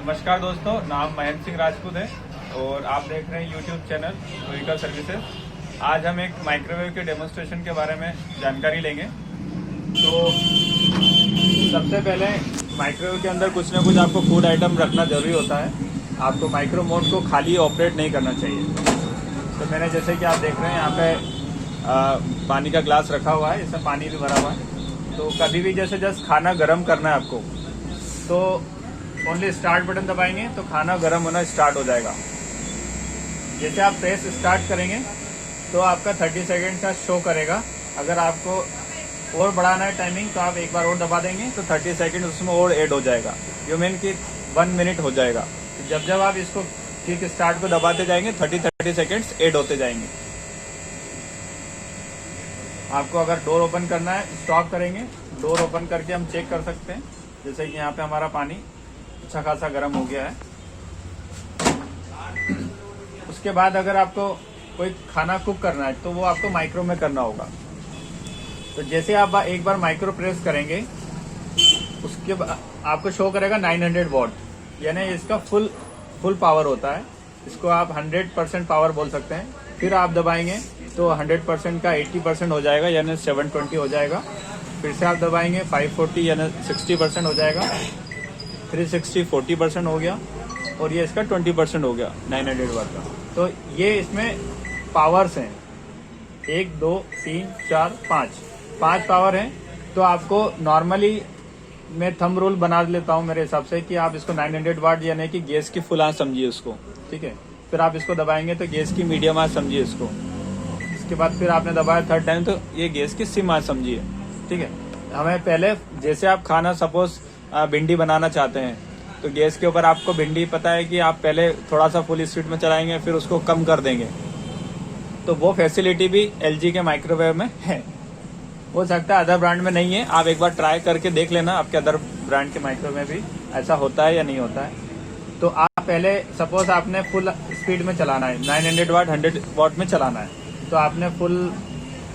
नमस्कार दोस्तों, नाम महेंद्र सिंह राजपूत है और आप देख रहे हैं यूट्यूब चैनल व्हीकल सर्विसेज। आज हम एक माइक्रोवेव के डेमोन्स्ट्रेशन के बारे में जानकारी लेंगे। तो सबसे पहले माइक्रोवेव के अंदर कुछ ना कुछ आपको फूड आइटम रखना ज़रूरी होता है। आपको माइक्रो मोड को खाली ऑपरेट नहीं करना चाहिए। तो मैंने जैसे कि आप देख रहे हैं यहाँ पे पानी का ग्लास रखा हुआ है, इसमें पानी भी भरा हुआ है। तो कभी भी जैसे जस्ट खाना गर्म करना है आपको, तो ओनली स्टार्ट बटन दबाएंगे तो खाना गर्म होना स्टार्ट हो जाएगा। जैसे आप प्रेस स्टार्ट करेंगे तो आपका 30 सेकेंड का शो करेगा। अगर आपको और बढ़ाना है टाइमिंग तो आप एक बार और दबा देंगे तो 30 सेकेंड उसमें और ऐड हो जाएगा। यू मीन कि 1 मिनट हो जाएगा। तो जब जब आप इसको किक स्टार्ट को दबाते जाएंगे 30 सेकेंड्स ऐड होते जाएंगे। आपको अगर डोर ओपन करना है, स्टॉप करेंगे, डोर ओपन करके हम चेक कर सकते हैं। जैसे कि यहाँ पे हमारा पानी अच्छा खासा गर्म हो गया है। उसके बाद अगर आपको कोई खाना कुक करना है तो वो आपको माइक्रो में करना होगा। तो जैसे आप एक बार माइक्रो प्रेस करेंगे उसके बाद आपको शो करेगा 900 वॉट, यानी इसका फुल पावर होता है। इसको आप 100% पावर बोल सकते हैं। फिर आप दबाएंगे तो 100% का 80% हो जाएगा, यानी 720 हो जाएगा। फिर से आप दबाएंगे 540 यानी 60% हो जाएगा। 360 40% हो गया और ये इसका 20% हो गया 900 वाट का। तो ये इसमें पावर्स हैं 1 2 3 4 5 पावर हैं। तो आपको नॉर्मली मैं थंब रूल बना लेता हूँ मेरे हिसाब से कि आप इसको 900 वाट यानी कि गैस की फुल आंच समझिए उसको, ठीक है। फिर आप इसको दबाएंगे तो गैस की मीडियम आंच समझिए इसको। इसके बाद फिर आपने दबाया थर्ड टाइम तो ये गैस की सिम आंच समझिए, ठीक है। हमें पहले जैसे आप खाना सपोज भिंडी बनाना चाहते हैं तो गैस के ऊपर आपको भिंडी पता है कि आप पहले थोड़ा सा फुल स्पीड में चलाएंगे फिर उसको कम कर देंगे। तो वो फैसिलिटी भी एलजी के माइक्रोवेव में है। हो सकता है अदर ब्रांड में नहीं है, आप एक बार ट्राई करके देख लेना आपके अदर ब्रांड के माइक्रोवेव में भी ऐसा होता है या नहीं होता है। तो आप पहले सपोज आपने फुल स्पीड में चलाना है, 900 वाट 100 वाट में चलाना है, तो आपने फुल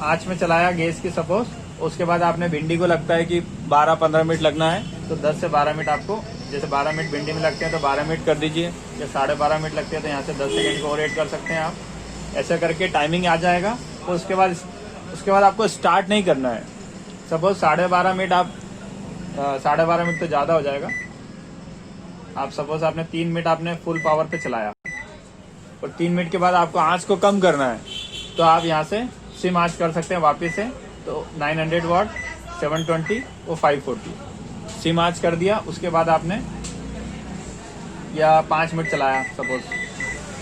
आँच में चलाया गैस की सपोज। उसके बाद आपने भिंडी को लगता है कि 12-15 मिनट लगना है तो 10 से 12 मिनट आपको, जैसे 12 मिनट भिंडी में लगते हैं तो 12 मिनट कर दीजिए, या 12.5 मिनट लगते हैं तो यहाँ से 10 सेकेंड को और ऐड कर सकते हैं आप। ऐसा करके टाइमिंग आ जाएगा। और उसके बाद आपको स्टार्ट नहीं करना है। सपोज 12.5 मिनट आप 12.5 मिनट तो ज़्यादा हो जाएगा। आप सपोज आपने 3 मिनट आपने फुल पावर पे चलाया और 3 मिनट के बाद आपको आँच को कम करना है तो आप यहाँ से सिम आँच कर सकते हैं वापस से। तो 900 वाट 720 और 540 सिम आँच कर दिया। उसके बाद आपने या 5 मिनट चलाया सपोज,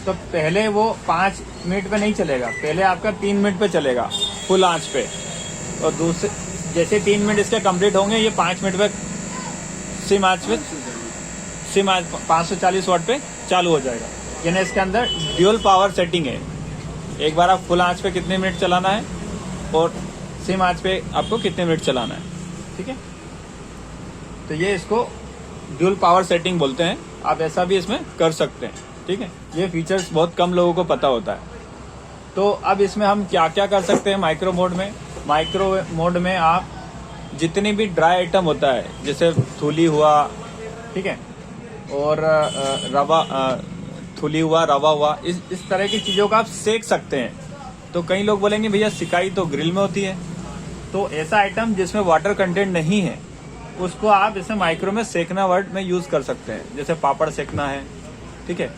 तो पहले वो 5 मिनट पे नहीं चलेगा, पहले आपका 3 मिनट पे चलेगा फुल आंच पे। और दूसरे जैसे 3 मिनट इसके कंप्लीट होंगे ये 5 मिनट पे सिम आंच 540 वाट पे चालू हो जाएगा। यानी इसके अंदर ड्यूल पावर सेटिंग है। एक बार आप फुल आंच पे कितने मिनट चलाना है और सिम आंच पे आपको कितने मिनट चलाना है, ठीक है। तो ये इसको ड्यूल पावर सेटिंग बोलते हैं। आप ऐसा भी इसमें कर सकते हैं, ठीक है। ये फीचर्स बहुत कम लोगों को पता होता है। तो अब इसमें हम क्या क्या कर सकते हैं माइक्रो मोड में। माइक्रो मोड में आप जितनी भी ड्राई आइटम होता है जैसे थूली हुआ, ठीक है, और थूली हुआ, रवा हुआ, इस तरह की चीज़ों का आप सेक सकते हैं। तो कई लोग बोलेंगे भैया सिकाई तो ग्रिल में होती है। तो ऐसा आइटम जिसमें वाटर कंटेंट नहीं है उसको आप इसे माइक्रो में सेकना वर्ड में यूज़ कर सकते हैं। जैसे पापड़ सेकना है, ठीक है,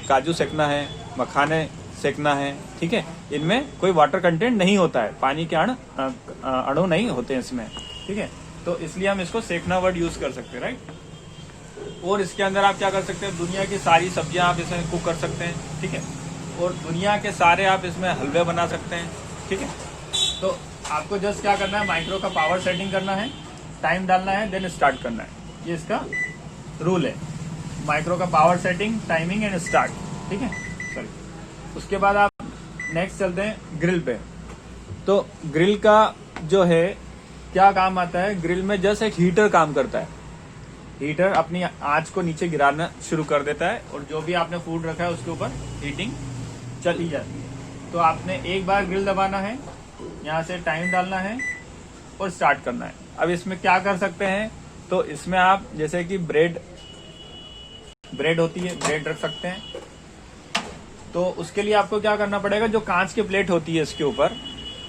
काजू सेकना है, मखाने सेकना है, ठीक है। इनमें कोई वाटर कंटेंट नहीं होता है, पानी के अणु नहीं होते हैं इसमें, ठीक है। तो इसलिए हम इसको सेकना वर्ड यूज़ कर सकते हैं, राइट। और इसके अंदर आप क्या कर सकते हैं, दुनिया की सारी सब्जियां आप इसमें कुक कर सकते हैं, ठीक है। और दुनिया के सारे आप इसमें हलवे बना सकते हैं, ठीक है। तो आपको जस्ट क्या करना है, माइक्रो का पावर सेटिंग करना है, टाइम डालना है, देन स्टार्ट करना है। ये इसका रूल है, माइक्रो का power setting, timing and start, ठीक है। सॉरी, उसके बाद आप नेक्स्ट चलते हैं ग्रिल पे। तो ग्रिल का जो है क्या काम आता है, ग्रिल में जस्ट एक हीटर काम करता है। हीटर अपनी आंच को नीचे गिराना शुरू कर देता है और जो भी आपने फूड रखा है उसके ऊपर हीटिंग चली जाती है। तो आपने एक बार ग्रिल दबाना है, यहाँ से टाइम डालना है और स्टार्ट करना है। अब इसमें क्या कर सकते हैं, तो इसमें आप जैसे कि ब्रेड होती है, ब्रेड रख सकते हैं। तो उसके लिए आपको क्या करना पड़ेगा, जो कांच की प्लेट होती है इसके ऊपर,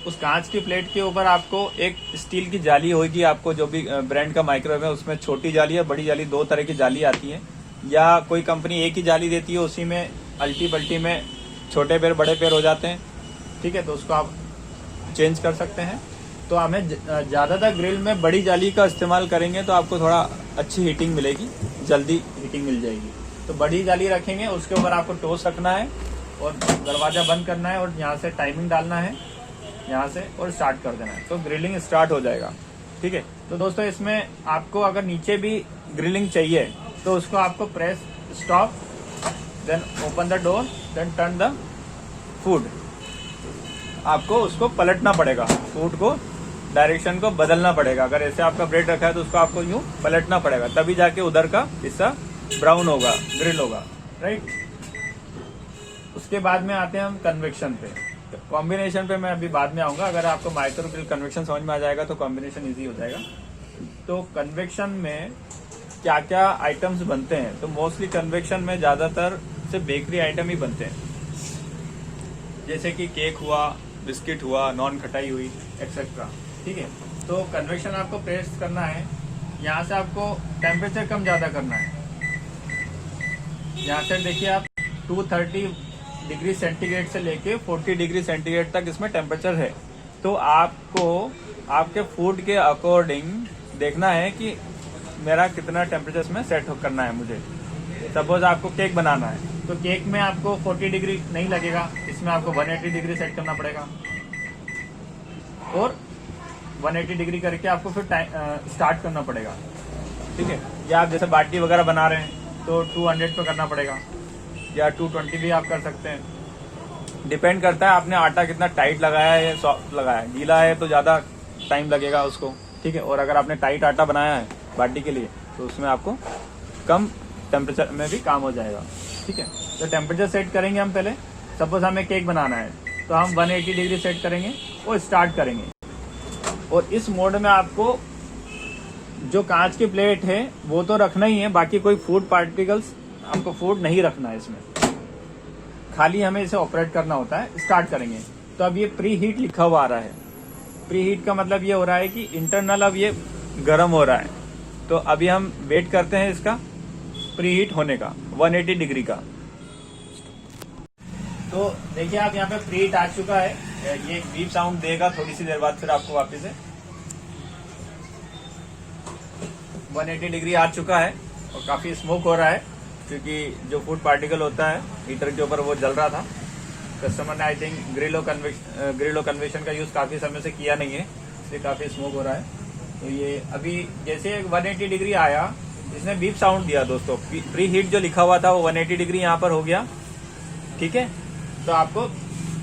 उस कांच की प्लेट के ऊपर आपको एक स्टील की जाली होगी। आपको जो भी ब्रांड का माइक्रोवेव है उसमें छोटी जाली है, बड़ी जाली, 2 तरह की जाली आती है, या कोई कंपनी एक ही जाली देती है, उसी में अल्टी पल्टी में छोटे पैर बड़े पैर हो जाते हैं। ठीक है, तो उसको आप चेंज कर सकते हैं। तो हमें ज़्यादातर ग्रिल में बड़ी जाली का इस्तेमाल करेंगे तो आपको थोड़ा अच्छी हीटिंग मिलेगी, जल्दी हीटिंग मिल जाएगी। तो बड़ी जाली रखेंगे, उसके ऊपर आपको टोस्ट रखना है और दरवाज़ा बंद करना है और यहाँ से टाइमिंग डालना है यहाँ से, और स्टार्ट कर देना है, तो ग्रिलिंग स्टार्ट हो जाएगा। ठीक है, तो दोस्तों इसमें आपको अगर नीचे भी ग्रिलिंग चाहिए तो उसको आपको press stop, then open the door, then turn the food. आपको उसको पलटना पड़ेगा, फूड को डायरेक्शन को बदलना पड़ेगा। अगर ऐसे आपका ब्रेड रखा है तो उसको आपको यूं पलटना पड़ेगा, तभी जाके उधर का हिस्सा ब्राउन होगा, ग्रिल होगा, राइट। उसके बाद में आते हैं हम कन्वेक्शन पे। कॉम्बिनेशन पे मैं अभी बाद में आऊंगा। अगर आपको माइक्रो ग्रिल कन्वेक्शन समझ में आ जाएगा तो कॉम्बिनेशन इजी हो जाएगा। तो कन्वेक्शन में क्या क्या आइटम्स बनते हैं, तो मोस्टली कन्वेक्शन में ज्यादातर से बेकरी आइटम ही बनते हैं, जैसे कि केक हुआ, बिस्किट हुआ, नॉन खटाई हुई, एक्सेट्रा। ठीक है, तो कन्वेक्शन आपको प्रेस करना है, यहाँ से आपको टेम्परेचर कम ज्यादा करना है। यहाँ से देखिए आप 230 डिग्री सेंटीग्रेड से लेके 40 डिग्री सेंटीग्रेड तक इसमें टेम्परेचर है। तो आपको आपके फूड के अकॉर्डिंग देखना है कि मेरा कितना टेम्परेचर इसमें सेट करना है मुझे। सपोज आपको केक बनाना है तो केक में आपको 40 डिग्री नहीं लगेगा, इसमें आपको 180 डिग्री सेट करना पड़ेगा, और 180 डिग्री करके आपको फिर स्टार्ट करना पड़ेगा। ठीक है, या आप जैसे बाटी वगैरह बना रहे हैं तो 200 पे करना पड़ेगा, या 220 भी आप कर सकते हैं। डिपेंड करता है आपने आटा कितना टाइट लगाया है या सॉफ्ट लगाया है। गीला है तो ज़्यादा टाइम लगेगा उसको। ठीक है, और अगर आपने टाइट आटा बनाया है बाटी के लिए तो उसमें आपको कम टेम्परेचर में भी काम हो जाएगा। ठीक है, तो टेम्परेचर सेट करेंगे हम पहले। सपोज हमें केक बनाना है तो हम 180 डिग्री सेट करेंगे और स्टार्ट करेंगे। और इस मोड में आपको जो कांच की प्लेट है वो तो रखना ही है, बाकी कोई फूड पार्टिकल्स आपको फूड नहीं रखना है इसमें, खाली हमें इसे ऑपरेट करना होता है। स्टार्ट करेंगे तो अब ये प्री हीट लिखा हुआ आ रहा है। प्री हीट का मतलब ये हो रहा है कि इंटरनल अब ये गर्म हो रहा है। तो अभी हम वेट करते हैं इसका प्री हीट होने का 180 डिग्री का। तो देखिए आप यहाँ पे प्री हीट आ चुका है, ये एक बीप साउंड देगा थोड़ी सी देर बाद, फिर आपको वापस से 180 डिग्री आ चुका है और काफी स्मोक हो रहा है, क्योंकि जो फूड पार्टिकल होता है हीटर के ऊपर वो जल रहा था। कस्टमर ने आई थिंक ग्रिलो कन्वेक्शन का यूज काफी समय से किया नहीं है, इसलिए काफी स्मोक हो रहा है। तो ये अभी जैसे 180 डिग्री आया, इसने बीप साउंड दिया दोस्तों। प्री हीट जो लिखा हुआ था वो 180 डिग्री यहाँ पर हो गया। ठीक है, तो आपको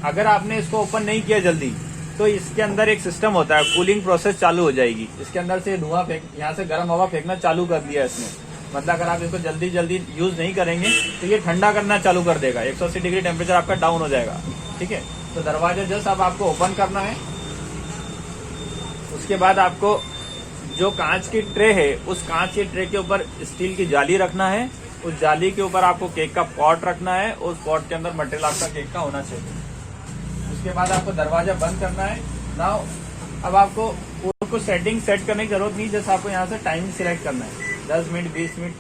अगर आपने इसको ओपन नहीं किया जल्दी तो इसके अंदर एक सिस्टम होता है, कूलिंग प्रोसेस चालू हो जाएगी। इसके अंदर से धुआं यहाँ से गर्म हवा फेंकना चालू कर दिया इसने। मतलब अगर आप इसको जल्दी जल्दी यूज नहीं करेंगे तो ये ठंडा करना चालू कर देगा, 180 डिग्री टेम्परेचर आपका डाउन हो जाएगा। ठीक है, तो दरवाजा जस्ट अब आपको ओपन करना है। उसके बाद आपको जो कांच की ट्रे है उस कांच की ट्रे के ऊपर स्टील की जाली रखना है। उस जाली के ऊपर आपको केक का पॉट रखना है, उस पॉट के अंदर मटेरियल आपका केक का होना चाहिए। उसके बाद आपको दरवाजा बंद करना है। नाउ अब आपको सेटिंग सेट करने की जरूरत नहीं, जैसे आपको यहाँ से टाइमिंग सिलेक्ट करना है, 10 मिनट, 20 मिनट,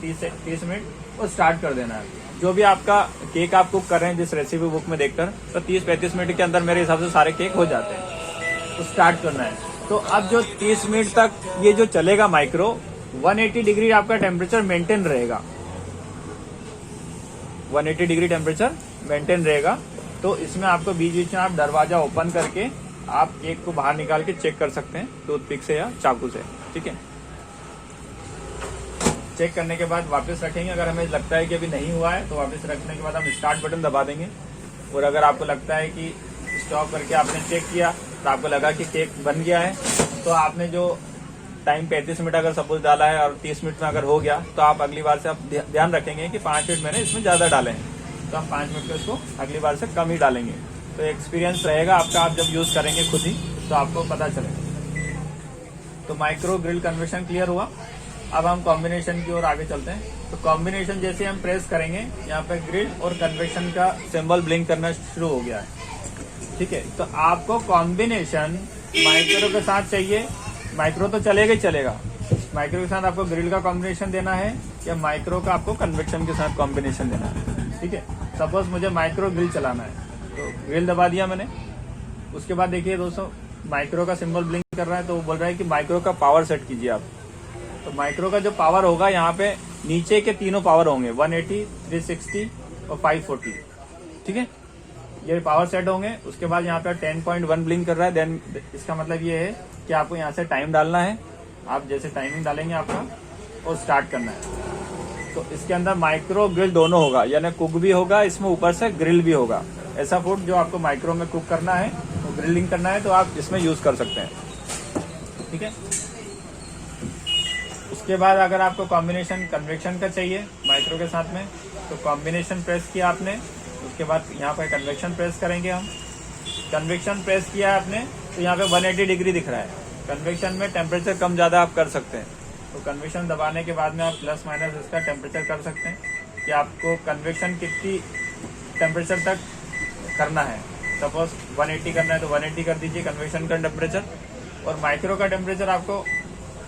30 मिनट, और स्टार्ट कर देना है। जो भी आपका केक आप कुक कर रहे हैं जिस रेसिपी बुक में देखकर, तो 30-35 मिनट के अंदर मेरे हिसाब से सारे केक हो जाते हैं। तो स्टार्ट करना है। तो अब जो 30 मिनट तक ये जो चलेगा माइक्रो, 180 डिग्री आपका टेम्परेचर मेंटेन रहेगा, 180 डिग्री टेम्परेचर मेंटेन रहेगा। तो इसमें आपको बीच बीच में आप दरवाजा ओपन करके आप केक को बाहर निकाल के चेक कर सकते हैं टूथपिक से या चाकू से। ठीक है, चेक करने के बाद वापस रखेंगे। अगर हमें लगता है कि अभी नहीं हुआ है तो वापस रखने के बाद हम स्टार्ट बटन दबा देंगे। और अगर आपको लगता है कि स्टॉप करके आपने चेक किया तो आपको लगा कि केक बन गया है, तो आपने जो टाइम 35 मिनट अगर सपोज डाला है और 30 मिनट में अगर हो गया तो आप अगली बार से आप ध्यान रखेंगे कि 5 मिनट मैंने इसमें ज्यादा डाले हैं, तो आप 5 मिनट को इसको अगली बार से कम ही डालेंगे। तो एक्सपीरियंस रहेगा आपका, आप जब यूज करेंगे खुद ही तो आपको पता चलेगा। तो माइक्रो ग्रिल कन्वेक्शन क्लियर हुआ। अब हम कॉम्बिनेशन की ओर आगे चलते हैं। तो कॉम्बिनेशन जैसे हम प्रेस करेंगे, यहाँ पे ग्रिल और कन्वेक्शन का सिंबल ब्लिंक करना शुरू हो गया है। ठीक है, तो आपको कॉम्बिनेशन माइक्रो के साथ चाहिए। माइक्रो तो चलेगा ही चलेगा, माइक्रो के साथ आपको ग्रिल का कॉम्बिनेशन देना है या माइक्रो का आपको कन्वेक्शन के साथ कॉम्बिनेशन देना है। ठीक है, सपोज मुझे माइक्रो ग्रिल चलाना है, तो ग्रिल दबा दिया मैंने। उसके बाद देखिए दोस्तों, माइक्रो का सिंबल ब्लिंक कर रहा है, तो वो बोल रहा है कि माइक्रो का पावर सेट कीजिए आप। तो माइक्रो का जो पावर होगा, यहाँ पे नीचे के तीनों पावर होंगे, 180, 360 और 540। ठीक है, ये पावर सेट होंगे। उसके बाद यहाँ पे 10.1 ब्लिंक कर रहा है। देन इसका मतलब ये है कि आपको यहाँ से टाइम डालना है। आप जैसे टाइमिंग डालेंगे आपका और स्टार्ट करना है। तो इसके अंदर माइक्रो ग्रिल दोनों होगा, यानी कुक भी होगा इसमें, ऊपर से ग्रिल भी होगा। ऐसा फूड जो आपको माइक्रो में कुक करना है, तो ग्रिलिंग करना है, तो आप इसमें यूज कर सकते हैं। ठीक है, उसके बाद अगर आपको कॉम्बिनेशन कन्वेक्शन का चाहिए माइक्रो के साथ में, तो कॉम्बिनेशन प्रेस किया आपने। उसके बाद यहाँ पर कन्वेक्शन प्रेस करेंगे हम। कन्वेक्शन प्रेस किया आपने, तो यहाँ पे 180 डिग्री दिख रहा है। कन्वेक्शन में टेम्परेचर कम ज़्यादा आप कर सकते हैं। तो कन्वेक्शन दबाने के बाद में आप प्लस माइनस इसका टेम्परेचर कर सकते हैं कि आपको कन्वेक्शन कितनी टेम्परेचर तक करना है। सपोज 180 करना है तो 180 कर दीजिए कन्वेक्शन का टेम्परेचर। और माइक्रो का टेम्परेचर आपको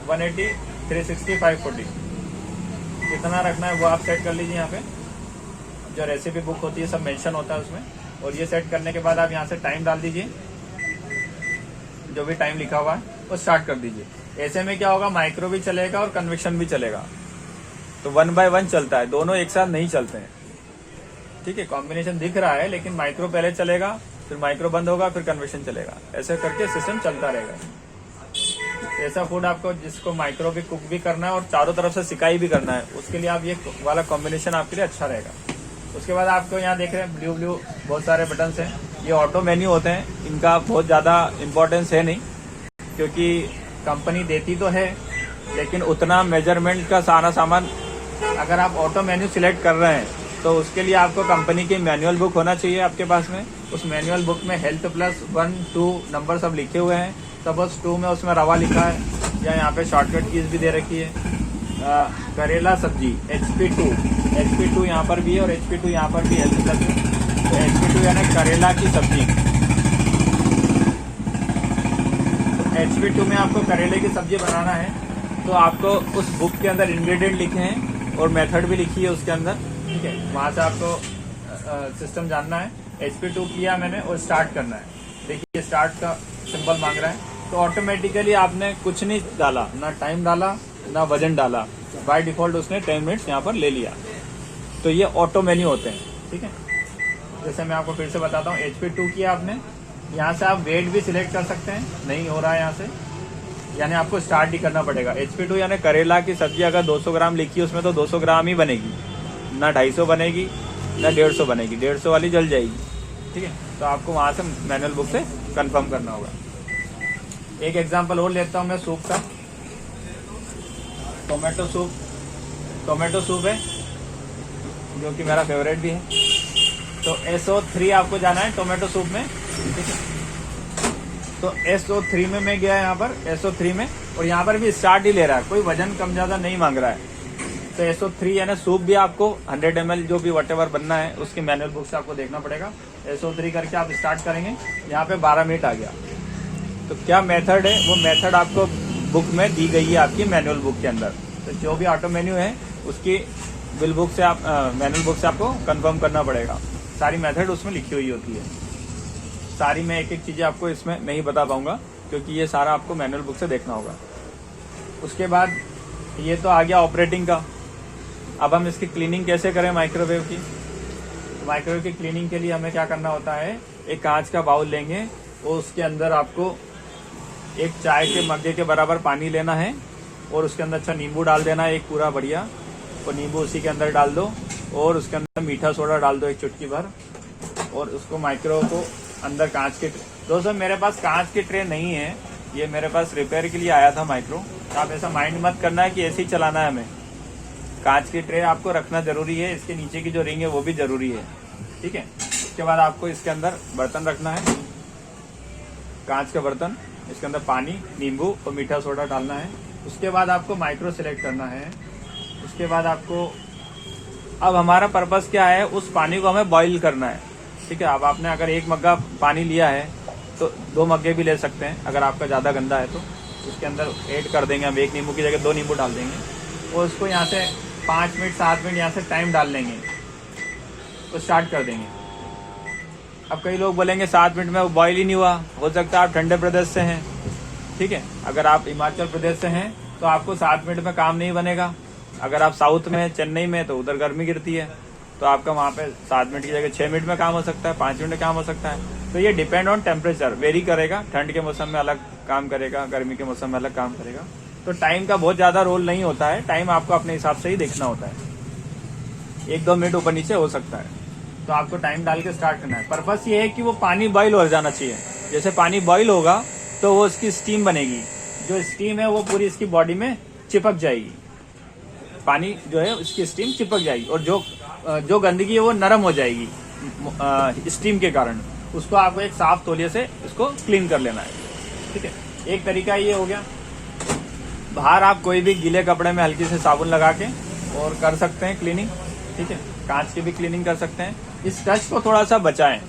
180, 360, 540 कितना रखना है वो आप सेट कर लीजिए। यहाँ पे जो रेसिपी बुक होती है सब मेंशन होता है उसमें। और ये सेट करने के बाद आप यहाँ से टाइम डाल दीजिए, जो भी टाइम लिखा हुआ है वो स्टार्ट कर दीजिए। ऐसे में क्या होगा, माइक्रो भी चलेगा और कन्वेक्शन भी चलेगा। तो 1 by 1 चलता है, दोनों एक साथ नहीं चलते हैं। ठीक है, कॉम्बिनेशन दिख रहा है लेकिन माइक्रो पहले चलेगा, फिर माइक्रो बंद होगा, फिर कन्वेक्शन चलेगा। ऐसे करके सिस्टम चलता रहेगा। ऐसा फूड आपको जिसको माइक्रो भी कुक भी करना है और चारों तरफ से सिकाई भी करना है, उसके लिए आप ये वाला कॉम्बिनेशन आपके लिए अच्छा रहेगा। उसके बाद आपको यहाँ देख रहे हैं ब्लू ब्लू बहुत सारे बटन्स हैं, ये ऑटो मेन्यू होते हैं। इनका बहुत ज़्यादा इम्पोर्टेंस है नहीं, क्योंकि कंपनी देती तो है लेकिन उतना मेजरमेंट का सारा सामान, अगर आप ऑटो मेन्यू सिलेक्ट कर रहे हैं तो उसके लिए आपको कंपनी की मैनुअल बुक होना चाहिए आपके पास में। उस मैनुअल बुक में हेल्थ प्लस 1, 2 नंबर सब लिखे हुए हैं। सपोज 2 में उसमें रवा लिखा है, या यहाँ पे शॉर्टकट कीज भी दे रखी है। करेला सब्जी HP2 यहाँ पर भी है और HP2 यहाँ पर भी हेल्थ प्लस है। तो HP2 यानी करेला की सब्जी। तो HP2 में आपको करेले की सब्जी बनाना है, तो आपको उस बुक के अंदर इंग्रेडिएंट लिखे हैं और मेथड भी लिखी है उसके अंदर। ठीक है, वहाँ से आपको सिस्टम जानना है। HP2 किया मैंने और स्टार्ट करना है। देखिए स्टार्ट का सिंबल मांग रहा है, तो ऑटोमेटिकली आपने कुछ नहीं डाला, ना टाइम डाला ना वजन डाला, बाय डिफॉल्ट उसने 10 मिनट्स यहाँ पर ले लिया। तो ये ऑटो मेन्यू होते हैं। ठीक है, जैसे मैं आपको फिर से बताता हूँ, HP2 किया आपने, यहाँ से आप वेट भी सिलेक्ट कर सकते हैं। नहीं हो रहा है यहाँ से, यानी आपको स्टार्ट ही करना पड़ेगा। HP2 यानी करेला की सब्जी अगर 200 ग्राम लिखी है उसमें तो 200 ग्राम ही बनेगी, ना 250 बनेगी ना 150 बनेगी। 150 वाली जल जाएगी। ठीक है, तो आपको वहाँ से मैनुअल बुक से कंफर्म करना होगा। एक एग्जांपल और लेता हूँ मैं सूप का। टोमेटो सूप है जो कि मेरा फेवरेट भी है। तो SO3 आपको जाना है टोमेटो सूप में। ठीक है, तो SO3 में मैं गया यहाँ पर, SO3 में, और यहाँ पर भी स्टार्ट ही ले रहा है, कोई वजन कम ज्यादा नहीं मांग रहा है। तो SO3 यानी सूप भी आपको 100 ml जो भी वटेवर बनना है उसकी मैनुअल बुक से आपको देखना पड़ेगा। SO3 करके आप स्टार्ट करेंगे, यहाँ पे 12 मिनट आ गया। तो क्या मेथड है, वो मेथड आपको बुक में दी गई है आपकी मैनुअल बुक के अंदर। तो जो भी ऑटो मेन्यू है उसकी बिल बुक से आप मैनुअल बुक से आपको कंफर्म करना पड़ेगा। सारी मेथड उसमें लिखी हुई होती है। सारी मैं एक एक चीज़ें आपको इसमें नहीं बता पाऊंगा क्योंकि ये सारा आपको मैनुअल बुक से देखना होगा। उसके बाद ये तो आ गया ऑपरेटिंग का। अब हम इसकी क्लीनिंग कैसे करें माइक्रोवेव की। तो माइक्रोवेव की क्लीनिंग के लिए हमें क्या करना होता है, एक कांच का बाउल लेंगे और उसके अंदर आपको एक चाय के मग्गे के बराबर पानी लेना है और उसके अंदर अच्छा नींबू डाल देना है, एक पूरा बढ़िया, और नींबू उसी के अंदर डाल दो और उसके अंदर मीठा सोडा डाल दो एक चुटकी भर, और उसको माइक्रोवेव को अंदर कांच के। दोस्तों मेरे पास कांच की ट्रे नहीं है, ये मेरे पास रिपेयर के लिए आया था माइक्रो। तो आप ऐसा माइंड मत करना है कि ऐसे ही चलाना है हमें। कांच की ट्रे आपको रखना जरूरी है, इसके नीचे की जो रिंग है वो भी जरूरी है। ठीक है, उसके बाद आपको इसके अंदर बर्तन रखना है, कांच का बर्तन, इसके अंदर पानी, नींबू और मीठा सोडा डालना है उसके बाद आपको माइक्रो सिलेक्ट करना है। उसके बाद आपको, अब हमारा पर्पस क्या है, उस पानी को हमें बॉईल करना है। ठीक है, अब आपने अगर 1 मग्गा पानी लिया है तो 2 मग्गे भी ले सकते हैं। अगर आपका ज़्यादा गंदा है तो उसके अंदर ऐड कर देंगे हम 1 नींबू की जगह 2 नींबू डाल देंगे और उसको यहाँ से 5 मिनट 7 मिनट यहाँ से टाइम डाल लेंगे तो स्टार्ट कर देंगे। अब कई लोग बोलेंगे 7 मिनट में वो बॉईल ही नहीं हुआ, हो सकता है आप ठंडे प्रदेश से हैं। ठीक है, अगर आप हिमाचल प्रदेश से हैं तो आपको 7 मिनट में काम नहीं बनेगा। अगर आप साउथ में चेन्नई में तो उधर गर्मी गिरती है तो आपका वहाँ पे 7 मिनट की जगह 6 मिनट में काम हो सकता है, 5 मिनट में काम हो सकता है। तो ये डिपेंड ऑन टेम्परेचर वेरी करेगा। ठंड के मौसम में अलग काम करेगा, गर्मी के मौसम में अलग काम करेगा। तो टाइम का बहुत ज्यादा रोल नहीं होता है, टाइम आपको अपने हिसाब से ही देखना होता है। 1-2 मिनट ऊपर नीचे हो सकता है, तो आपको टाइम डाल के स्टार्ट करना है। पर्पस ये है कि वो पानी बॉईल हो जाना चाहिए। जैसे पानी बॉईल होगा तो वो उसकी स्टीम बनेगी, जो स्टीम है वो पूरी इसकी बॉडी में चिपक जाएगी। पानी जो है उसकी स्टीम चिपक जाएगी और जो गंदगी है वो नरम हो जाएगी स्टीम के कारण। उसको आपको एक साफ तौलिए से इसको क्लीन कर लेना है। ठीक है, एक तरीका ये हो गया। बाहर आप कोई भी गीले कपड़े में हल्की से साबुन लगा के और कर सकते हैं क्लीनिंग। ठीक है, कांच की भी क्लीनिंग कर सकते हैं। इस टच को थोड़ा सा बचाएं।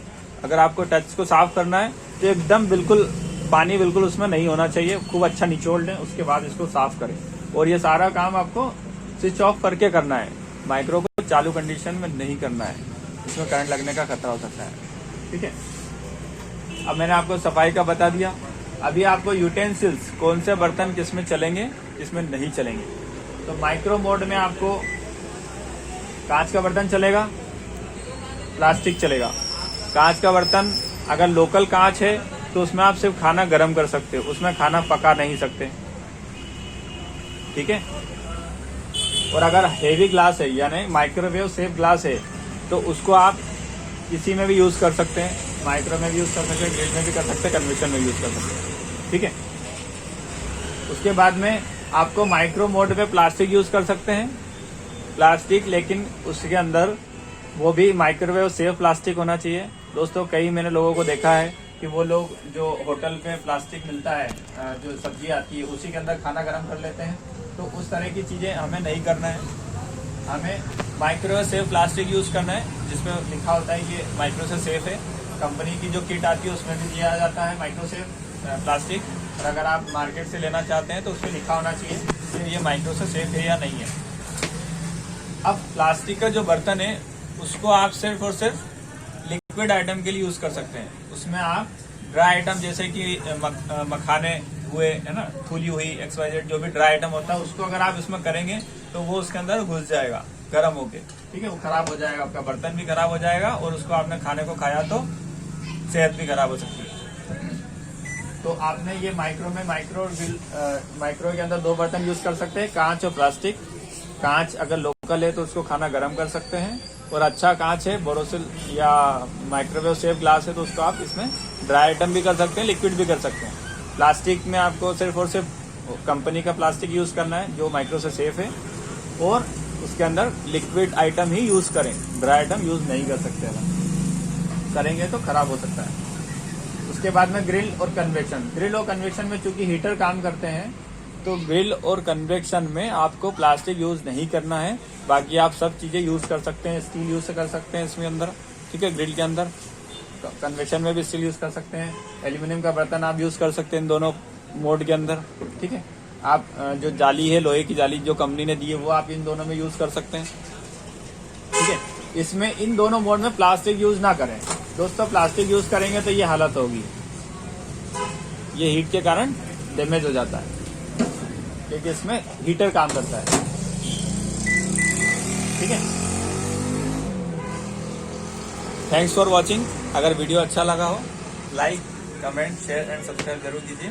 अगर आपको टच को साफ करना है तो एकदम बिल्कुल पानी बिल्कुल उसमें नहीं होना चाहिए, खूब अच्छा निचोड़ लें, उसके बाद इसको साफ करें। और ये सारा काम आपको स्विच ऑफ करके करना है, माइक्रो को चालू कंडीशन में नहीं करना है, इसमें करंट लगने का खतरा हो सकता है। ठीक है, अब मैंने आपको सफाई का बता दिया। अभी आपको यूटेंसिल्स, कौन से बर्तन किसमें चलेंगे किसमें नहीं चलेंगे। तो माइक्रो मोड में आपको कांच का बर्तन चलेगा, प्लास्टिक चलेगा। कांच का बर्तन अगर लोकल कांच है तो उसमें आप सिर्फ खाना गर्म कर सकते हो, उसमें खाना पका नहीं सकते। ठीक है, और अगर हेवी ग्लास है यानी माइक्रोवेव सेफ ग्लास है तो उसको आप किसी में भी यूज कर सकते हैं, माइक्रो में भी यूज कर सकते हैं, ग्रिल में भी कर सकते हैं, कन्वेक्शन में भी यूज कर सकते हैं। ठीक है, उसके बाद में आपको माइक्रो मोड पे प्लास्टिक यूज कर सकते हैं, प्लास्टिक, लेकिन उसके अंदर वो भी माइक्रोवेव सेफ प्लास्टिक होना चाहिए। दोस्तों, कई मैंने लोगों को देखा है कि वो लोग जो होटल पे प्लास्टिक मिलता है, जो सब्जी आती है उसी के अंदर खाना गर्म कर लेते हैं। तो उस तरह की चीजें हमें नहीं करना है। हमें माइक्रोवेव सेफ प्लास्टिक यूज करना है, जिसमें लिखा होता है ये माइक्रो से सेफ है। कंपनी की जो किट आती है उसमें भी दिया जाता है माइक्रो सेफ प्लास्टिक, और अगर आप मार्केट से लेना चाहते हैं तो उसमें लिखा होना चाहिए कि ये माइक्रो से सेफ है या नहीं है। अब प्लास्टिक का जो बर्तन है उसको आप सिर्फ और सिर्फ लिक्विड आइटम के लिए यूज कर सकते हैं। उसमें आप ड्राई आइटम जैसे कि मखाने हुए, है ना, फूली हुई XYZ जो भी ड्राई आइटम होता है उसको अगर आप इसमें करेंगे तो वो उसके अंदर घुस जाएगा गर्म होके। ठीक है, वो खराब हो जाएगा, आपका बर्तन भी खराब हो जाएगा और उसको आपने खाने को खाया तो सेहत भी खराब हो सकती है। तो आपने ये माइक्रो के अंदर 2 बर्तन यूज कर सकते हैं, कांच और प्लास्टिक। कांच अगर लोकल है तो उसको खाना गर्म कर सकते हैं, और अच्छा कांच है बोरोसिल या माइक्रोवेव सेफ ग्लास है तो उसको आप इसमें ड्राई आइटम भी कर सकते हैं, लिक्विड भी कर सकते हैं। प्लास्टिक में आपको सिर्फ और सिर्फ कंपनी का प्लास्टिक यूज करना है जो माइक्रो से सेफ है, और उसके अंदर लिक्विड आइटम ही यूज करें, ड्राई आइटम यूज नहीं कर सकते। अगर करेंगे तो खराब हो सकता है। उसके बाद में ग्रिल और कन्वेक्शन। ग्रिल और कन्वेक्शन में चूंकि हीटर काम करते हैं तो ग्रिल और कन्वेक्शन में आपको प्लास्टिक यूज नहीं करना है, बाकी आप सब चीजें यूज कर सकते हैं। स्टील यूज कर सकते हैं इसमें अंदर, ठीक है, ग्रिल के अंदर। कन्वेक्शन में भी स्टील यूज कर सकते हैं, एल्यूमिनियम का बर्तन आप यूज कर सकते हैं इन दोनों मोड के अंदर। ठीक है, आप जो जाली है, लोहे की जाली जो कंपनी ने दी है वो आप इन दोनों में यूज कर सकते हैं। ठीक है, इसमें इन दोनों मोड में प्लास्टिक यूज ना करें दोस्तों। प्लास्टिक यूज करेंगे तो ये हालत होगी, ये हीट के कारण डैमेज हो जाता है क्योंकि इसमें हीटर काम करता है। ठीक है, थैंक्स फॉर वॉचिंग। अगर वीडियो अच्छा लगा हो like, comment, share and subscribe जरूर कीजिए।